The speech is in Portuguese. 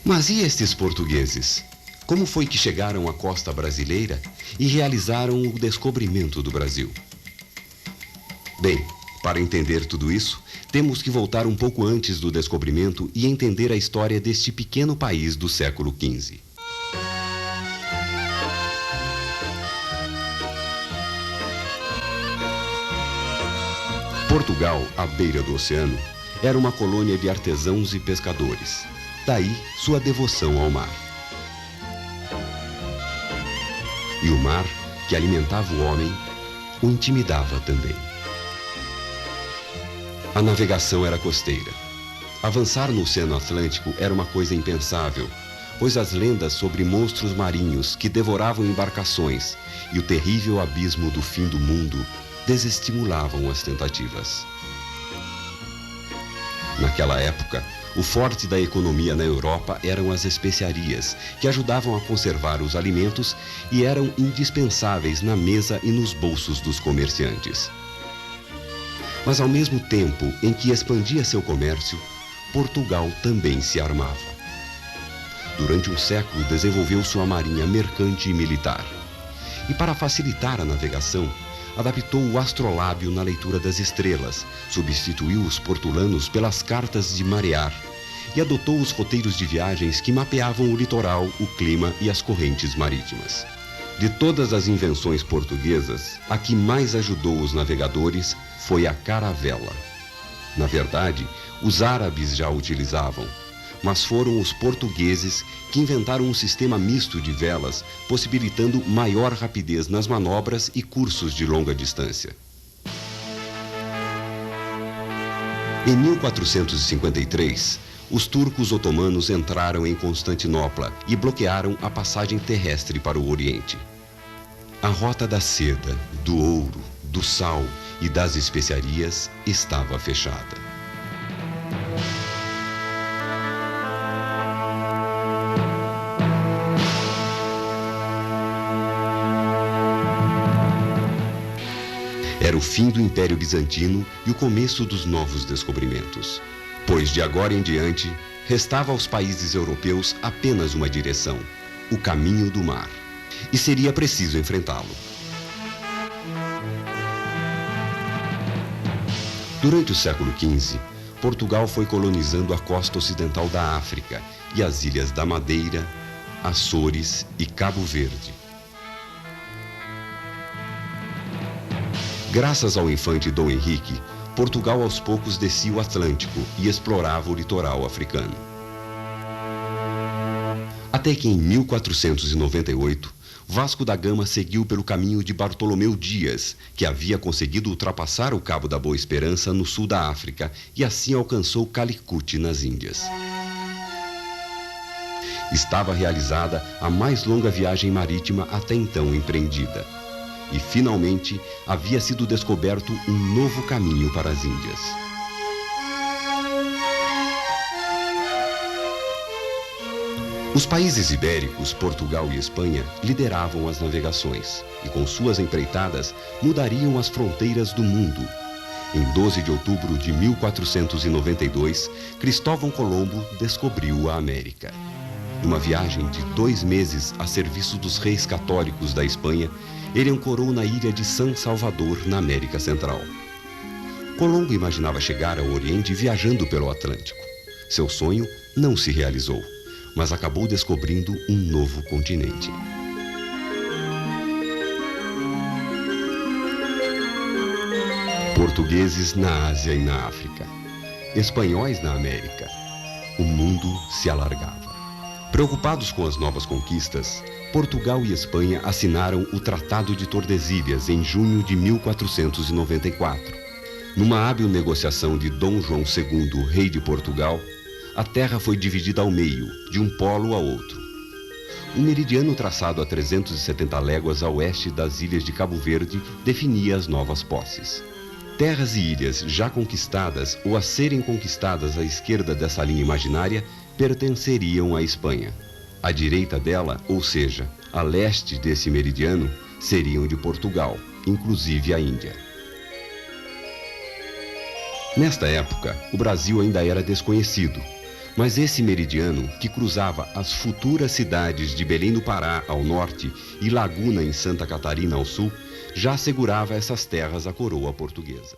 Mas e estes portugueses? Como foi que chegaram à costa brasileira e realizaram o descobrimento do Brasil? Bem, para entender tudo isso, temos que voltar um pouco antes do descobrimento e entender a história deste pequeno país do século XV. Portugal, à beira do oceano, era uma colônia de artesãos e pescadores. Daí sua devoção ao mar. E o mar, que alimentava o homem, o intimidava também. A navegação era costeira. Avançar no Oceano Atlântico era uma coisa impensável, pois as lendas sobre monstros marinhos que devoravam embarcações e o terrível abismo do fim do mundo desestimulavam as tentativas. Naquela época, o forte da economia na Europa eram as especiarias, que ajudavam a conservar os alimentos e eram indispensáveis na mesa e nos bolsos dos comerciantes. Mas ao mesmo tempo em que expandia seu comércio, Portugal também se armava. Durante um século desenvolveu sua marinha mercante e militar. E para facilitar a navegação, adaptou o astrolábio na leitura das estrelas, substituiu os portulanos pelas cartas de marear e adotou os roteiros de viagens que mapeavam o litoral, o clima e as correntes marítimas. De todas as invenções portuguesas, a que mais ajudou os navegadores foi a caravela. Na verdade, os árabes já a utilizavam, mas foram os portugueses que inventaram um sistema misto de velas, possibilitando maior rapidez nas manobras e cursos de longa distância. Em 1453, os turcos otomanos entraram em Constantinopla e bloquearam a passagem terrestre para o Oriente. A rota da seda, do ouro, do sal e das especiarias estava fechada. Era o fim do Império Bizantino e o começo dos novos descobrimentos. Pois de agora em diante, restava aos países europeus apenas uma direção: o caminho do mar. E seria preciso enfrentá-lo. Durante o século XV, Portugal foi colonizando a costa ocidental da África e as ilhas da Madeira, Açores e Cabo Verde. Graças ao infante Dom Henrique, Portugal aos poucos descia o Atlântico e explorava o litoral africano. Até que em 1498, Vasco da Gama seguiu pelo caminho de Bartolomeu Dias, que havia conseguido ultrapassar o Cabo da Boa Esperança no sul da África e assim alcançou Calicut, nas Índias. Estava realizada a mais longa viagem marítima até então empreendida. E, finalmente, havia sido descoberto um novo caminho para as Índias. Os países ibéricos, Portugal e Espanha, lideravam as navegações e, com suas empreitadas, mudariam as fronteiras do mundo. Em 12 de outubro de 1492, Cristóvão Colombo descobriu a América. Numa viagem de 2 meses a serviço dos reis católicos da Espanha, ele ancorou na ilha de São Salvador, na América Central. Colombo imaginava chegar ao Oriente viajando pelo Atlântico. Seu sonho não se realizou, mas acabou descobrindo um novo continente. Portugueses na Ásia e na África, espanhóis na América. O mundo se alargava. Preocupados com as novas conquistas, Portugal e Espanha assinaram o Tratado de Tordesilhas em junho de 1494. Numa hábil negociação de Dom João II, rei de Portugal, a terra foi dividida ao meio, de um polo a outro. Um meridiano traçado a 370 léguas a oeste das ilhas de Cabo Verde definia as novas posses. Terras e ilhas já conquistadas ou a serem conquistadas à esquerda dessa linha imaginária pertenceriam à Espanha. À direita dela, ou seja, a leste desse meridiano, seriam de Portugal, inclusive a Índia. Nesta época, o Brasil ainda era desconhecido, Mas esse meridiano, que cruzava as futuras cidades de Belém do Pará ao norte e Laguna em Santa Catarina ao sul, já assegurava essas terras à coroa portuguesa.